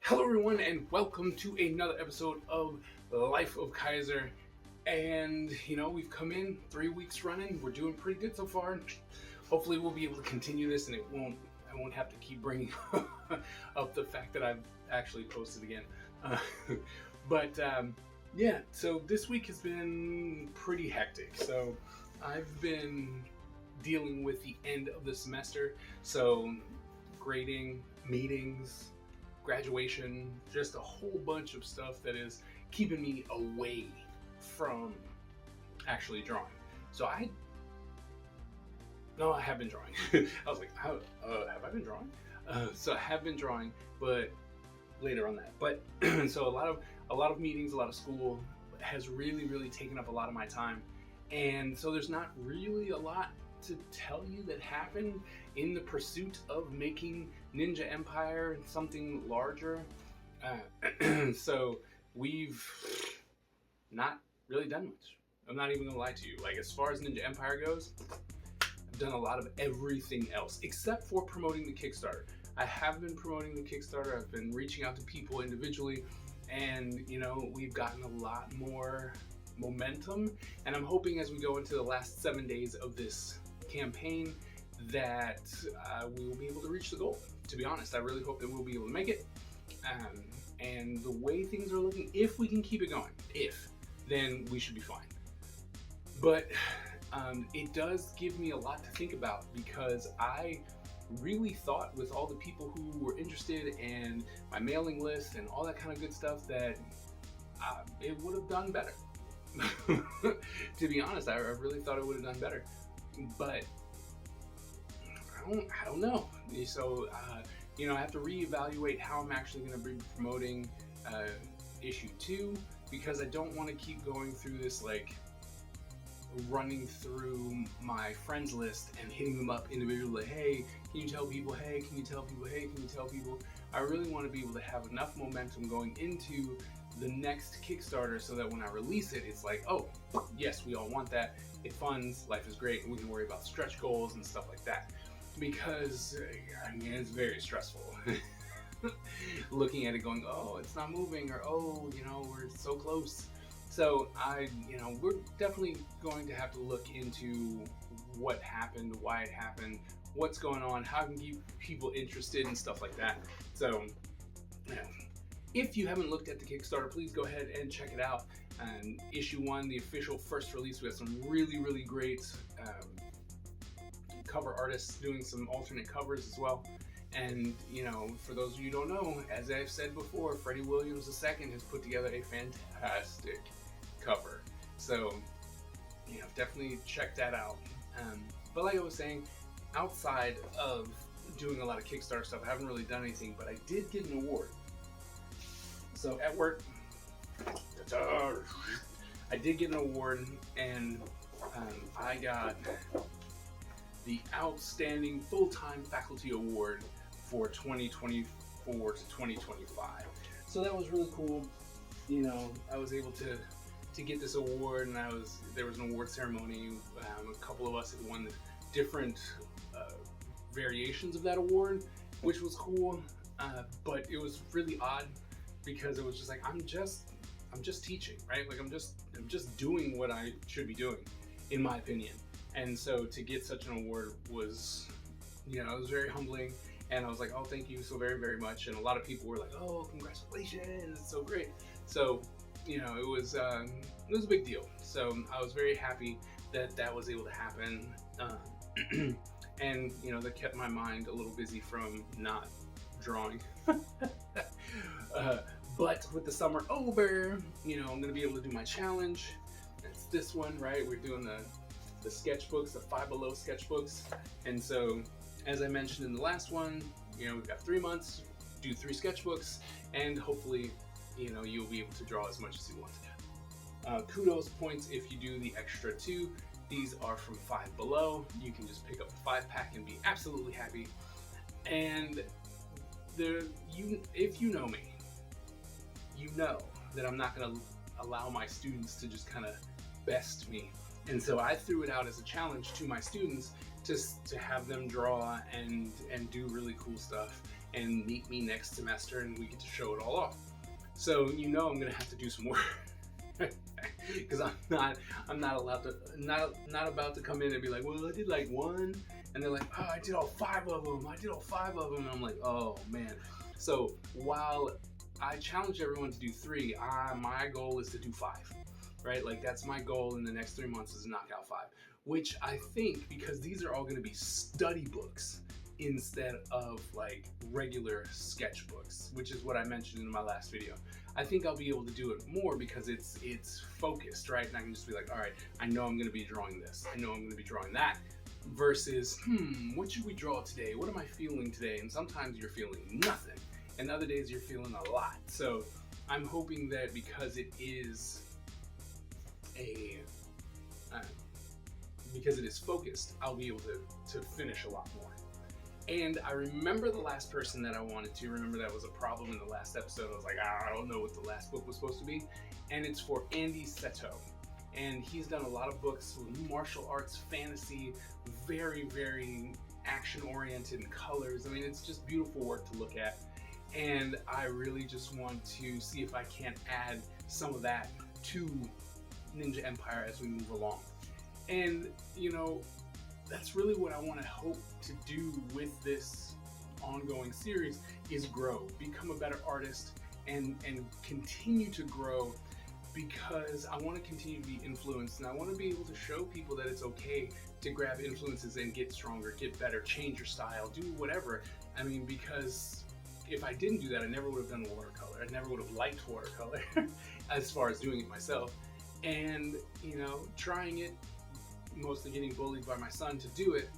Hello everyone and welcome to another episode of Life of Kaiser. And we've come in 3 weeks running. We're doing pretty good so far. Hopefully we'll be able to continue this and I won't have to keep bringing up the fact that I've actually posted again. Yeah, so this week has been pretty hectic. So I've been dealing with the end of the semester. So grading, meetings, graduation, just a whole bunch of stuff that is keeping me away from actually drawing. So I have been drawing. I was like, have I been drawing? So I have been drawing, but later on that. But so a lot of meetings, a lot of school has really taken up a lot of my time, and so there's not really a lot to tell you that happened in the pursuit of making Ninja Empire something larger. So we've not really done much. I'm not even gonna lie to you. Like, as far as Ninja Empire goes, I've done a lot of everything else except for promoting the Kickstarter. I have been promoting the Kickstarter. I've been reaching out to people individually, and we've gotten a lot more momentum, and I'm hoping as we go into the last 7 days of this campaign that we will be able to reach the goal. To be honest, I really hope that we'll be able to make it, and the way things are looking, if we can keep it going, then we should be fine. But it does give me a lot to think about, because I really thought, with all the people who were interested and my mailing list and all that kind of good stuff, that it would have done better. To be honest, I really thought it would have done better, but I don't know. So I have to reevaluate how I'm actually going to be promoting issue 2, because I don't want to keep going through this, like, running through my friends list and hitting them up individually, like, hey, can you tell people, hey, can you tell people, hey, can you tell people. I really want to be able to have enough momentum going into the next Kickstarter so that when I release it, it's like, oh, yes, we all want that. It funds, life is great, and we can worry about stretch goals and stuff like that. Because, it's very stressful. Looking at it going, oh, it's not moving, or oh, we're so close. So we're definitely going to have to look into what happened, why it happened, what's going on, how can keep people interested and stuff like that. So, if you haven't looked at the Kickstarter, please go ahead and check it out. Issue 1, the official first release, we have some really great cover artists doing some alternate covers as well. And for those of you who don't know, as I've said before, Freddie Williams II has put together a fantastic cover. So definitely check that out. But like I was saying, outside of doing a lot of Kickstarter stuff, I haven't really done anything, but I did get an award. So at work, I did get an award, and I got the Outstanding Full-Time Faculty Award for 2024 to 2025. So that was really cool. I was able to get this award, and there was an award ceremony. A couple of us had won different variations of that award, which was cool. But it was really odd, because it was just like, I'm just teaching, right? Like, I'm just doing what I should be doing, in my opinion. And so to get such an award was, it was very humbling. And I was like, oh, thank you so very much. And a lot of people were like, oh, congratulations, it's so great. So, it was a big deal. So I was very happy that was able to happen. And, that kept my mind a little busy from not drawing. But with the summer over, I'm going to be able to do my challenge. It's this one, right? We're doing the sketchbooks, the Five Below sketchbooks. And so, as I mentioned in the last one, we've got 3 months, do 3 sketchbooks, and hopefully, you'll be able to draw as much as you want. Kudos points if you do the extra 2. These are from Five Below. You can just pick up a 5-pack and be absolutely happy. And if you know me, you know that I'm not going to allow my students to just kind of best me. And so I threw it out as a challenge to my students to have them draw and do really cool stuff. and meet me next semester and we get to show it all off. So I'm gonna have to do some work because I'm not allowed to not about to come in and be like, well, I did like one, and they're like, oh, I did all five of them, and I'm like, oh man. So while I challenge everyone to do 3, my goal is to do 5, right? Like that's my goal in the next 3 months, is to knock out 5, which I think, because these are all going to be study books instead of like regular sketchbooks, which is what I mentioned in my last video. I think I'll be able to do it more because it's focused, right? And I can just be like, all right, I know I'm going to be drawing this, I know I'm going to be drawing that, versus what should we draw today? What am I feeling today? And sometimes you're feeling nothing, and other days you're feeling a lot. So I'm hoping that because it is focused, I'll be able to finish a lot more. And I remember the last person that I wanted to, remember that was a problem in the last episode. I was like, I don't know what the last book was supposed to be. And it's for Andy Seto. And he's done a lot of books with martial arts, fantasy, very, very action-oriented in colors. I mean, it's just beautiful work to look at. And I really just want to see if I can't add some of that to Ninja Empire as we move along. And, that's really what I want to hope to do with this ongoing series, is grow, become a better artist, and continue to grow, because I want to continue to be influenced, and I want to be able to show people that it's okay to grab influences and get stronger, get better, change your style, do whatever. I mean, because if I didn't do that, I never would have done watercolor. I never would have liked watercolor as far as doing it myself. And, trying it, mostly getting bullied by my son to do it,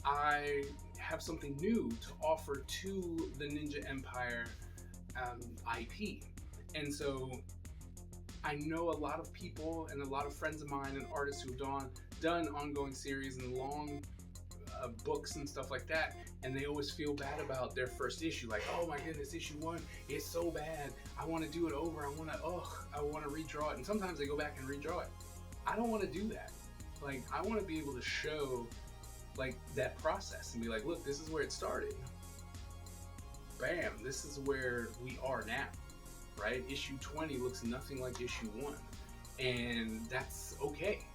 I have something new to offer to the Ninja Empire IP. And so I know a lot of people and a lot of friends of mine and artists who've done ongoing series and long books and stuff like that, and they always feel bad about their first issue, like, oh my goodness, issue 1 is so bad, I want to do it over, I want to redraw it. And sometimes they go back and redraw it. I don't want to do that. Like, I want to be able to show like that process and be like, look, this is where it started, bam, this is where we are now, right? Issue 20 looks nothing like issue 1, and that's okay.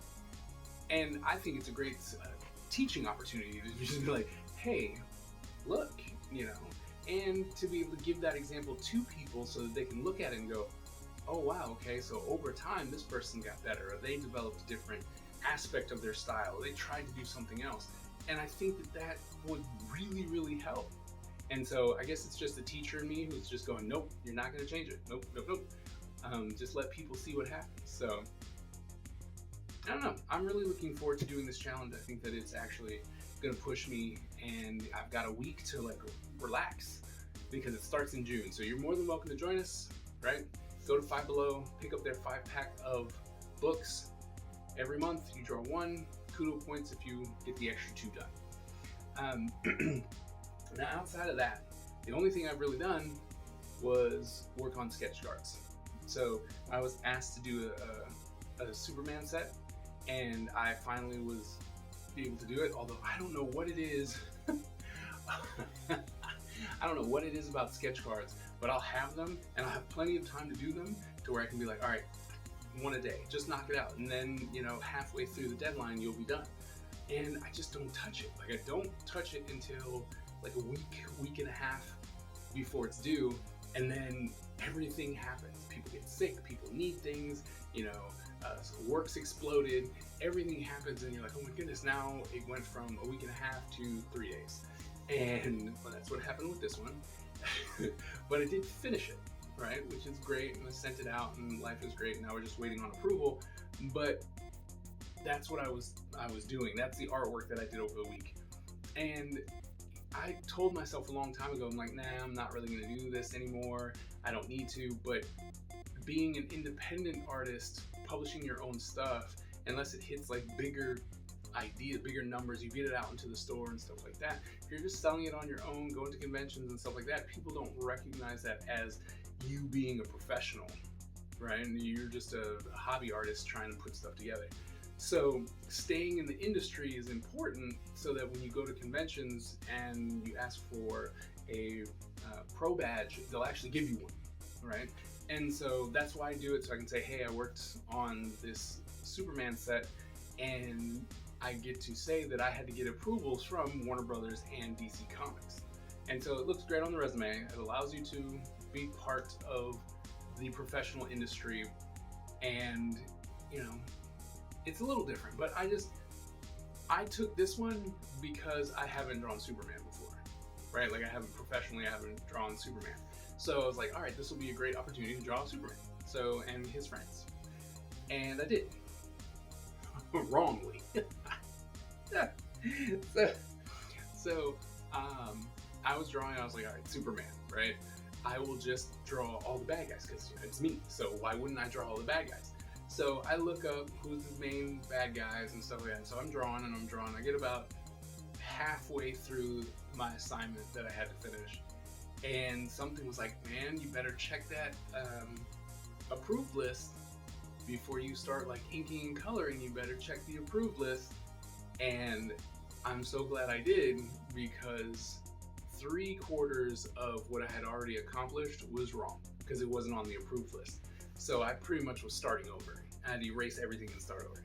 And I think it's a great teaching opportunity to just be like, hey, look, and to be able to give that example to people so that they can look at it and go, oh wow, okay, so over time this person got better, or they developed a different aspect of their style, or they tried to do something else. And I think that would really, really help. And so I guess it's just the teacher in me who's just going, nope, you're not going to change it. Nope. Just let people see what happens. So I don't know. I'm really looking forward to doing this challenge. I think that it's actually going to push me, and I've got a week to like relax because it starts in June. So you're more than welcome to join us, right? Go to Five Below, pick up their 5-pack of books. Every month you draw 1 kudo points if you get the extra 2 done. Now outside of that, the only thing I've really done was work on sketch cards. So I was asked to do a Superman set, and I finally was able to do it, although I don't know what it is. I don't know what it is about sketch cards, but I'll have them, and I'll have plenty of time to do them to where I can be like, all right, 1 a day, just knock it out, and then halfway through the deadline you'll be done. And I just don't touch it. Like, I don't touch it until like a week and a half before it's due, and then everything happens. People get sick, people need things, so work's exploded, everything happens, and you're like, oh my goodness, now it went from a week and a half to 3 days. And well, that's what happened with this one. But I did finish it, right, which is great, and I sent it out, and life is great, and now we're just waiting on approval. But that's what I was doing. That's the artwork that I did over the week. And I told myself a long time ago, I'm like, nah, I'm not really gonna do this anymore, I don't need to. But being an independent artist, publishing your own stuff, unless it hits like bigger ideas, bigger numbers, you get it out into the store and stuff like that. If you're just selling it on your own, going to conventions and stuff like that, people don't recognize that as you being a professional, right? And you're just a hobby artist trying to put stuff together. So staying in the industry is important, so that when you go to conventions and you ask for a pro badge, they'll actually give you one, right? And so that's why I do it, so I can say, hey, I worked on this Superman set, and I get to say that I had to get approvals from Warner Brothers and DC Comics. And so it looks great on the resume. It allows you to be part of the professional industry, and it's a little different, but I took this one because I haven't drawn Superman before, right? Like I haven't drawn Superman. So I was like, all right, this will be a great opportunity to draw Superman. So, and his friends. And I did. Wrongly. so I was drawing, I was like, all right, Superman, right? I will just draw all the bad guys because it's me. So why wouldn't I draw all the bad guys? So I look up who's the main bad guys and stuff like that. And so I'm drawing. I get about halfway through my assignment that I had to finish, and something was like, man, you better check that approved list before you start like inking and coloring. You better check the approved list. And I'm so glad I did, because 3/4 of what I had already accomplished was wrong because it wasn't on the approved list. So I pretty much was starting over. I had to erase everything and start over.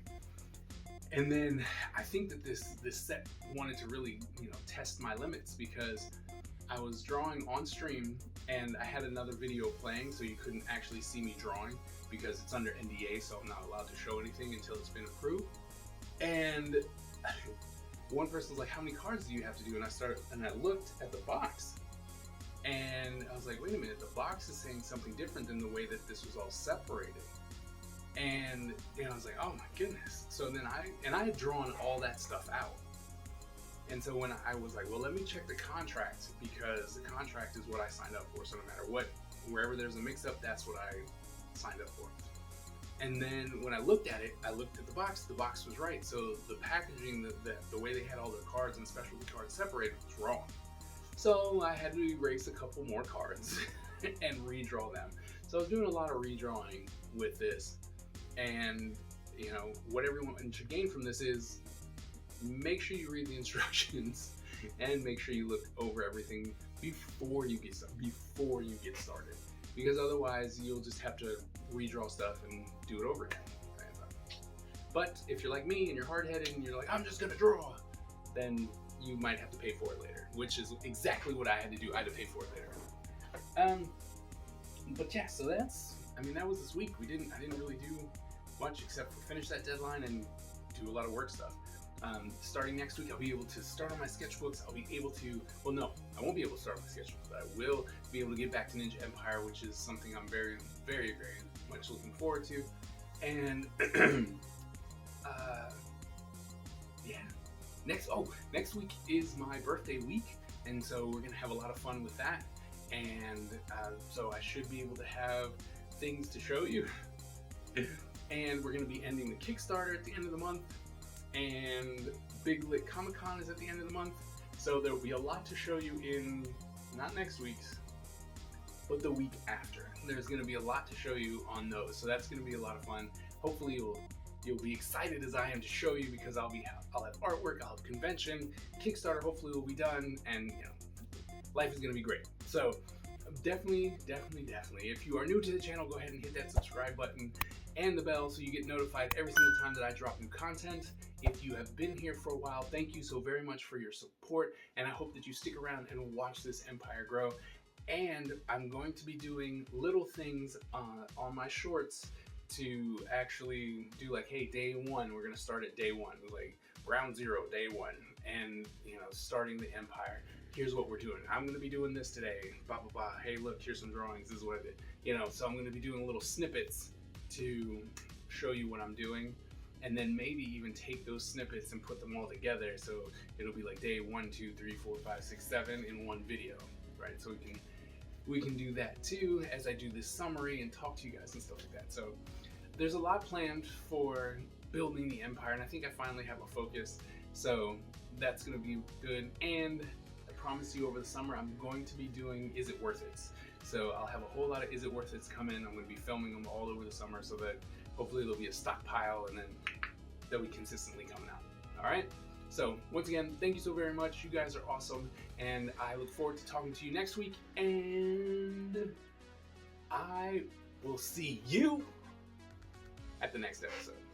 And then I think that this set wanted to really, test my limits, because I was drawing on stream and I had another video playing, so you couldn't actually see me drawing because it's under NDA, so I'm not allowed to show anything until it's been approved. And one person was like, how many cards do you have to do? And I looked at the box, and I was like, wait a minute, the box is saying something different than the way that this was all separated. And I was like, oh my goodness. So then I had drawn all that stuff out. And so when I was like, well, let me check the contract, because the contract is what I signed up for. So no matter what, wherever there's a mix up, that's what I signed up for. And then when I looked at it, I looked at the box was right. So the packaging, the way they had all the cards and specialty cards separated was wrong. So I had to erase a couple more cards and redraw them. So I was doing a lot of redrawing with this. And what everyone should gain from this is, make sure you read the instructions and make sure you look over everything before you get started, because otherwise you'll just have to redraw stuff and do it over again. But if you're like me and you're hard-headed and you're like, I'm just gonna draw, then you might have to pay for it later, which is exactly what I had to do. I had to pay for it later. But yeah, so that was this week. I didn't really do much except for finish that deadline and do a lot of work stuff. Starting next week, I'll be able to start on my sketchbooks. I'll be able to, well, no, I won't be able to start on my sketchbooks, but I will be able to get back to Ninja Empire, which is something I'm very, very, very much looking forward to. And yeah, next week is my birthday week, and so we're gonna have a lot of fun with that. And so I should be able to have things to show you. And we're gonna be ending the Kickstarter at the end of the month, and Big Lit Comic Con is at the end of the month. So there will be a lot to show you in, not next week's, but the week after. There's gonna be a lot to show you on those. So that's gonna be a lot of fun. Hopefully you'll be excited as I am to show you, because I'll have artwork, I'll have convention, Kickstarter hopefully will be done, and life is gonna be great. So definitely, if you are new to the channel, go ahead and hit that subscribe button and the bell so you get notified every single time that I drop new content. If you have been here for a while, thank you so very much for your support, and I hope that you stick around and watch this empire grow. And I'm going to be doing little things on my shorts to actually do, like, hey, day one, we're gonna start at day one, like ground zero, day one, and starting the empire. Here's what we're doing. I'm gonna be doing this today, blah blah blah. Hey, look, here's some drawings. This is what I did. So I'm gonna be doing little snippets to show you what I'm doing, and then maybe even take those snippets and put them all together, so it'll be like day 1, 2, 3, 4, 5, 6, 7 in one video, right? So we can do that too as I do this summary and talk to you guys and stuff like that. So there's a lot planned for building the empire, and I think I finally have a focus, so that's gonna be good. And I promise you, over the summer I'm going to be doing Is It Worth It? So I'll have a whole lot of Is It Worth It's coming. I'm going to be filming them all over the summer, so that hopefully there'll be a stockpile, and then they'll be consistently coming out. All right. So once again, thank you so very much. You guys are awesome, and I look forward to talking to you next week, and I will see you at the next episode.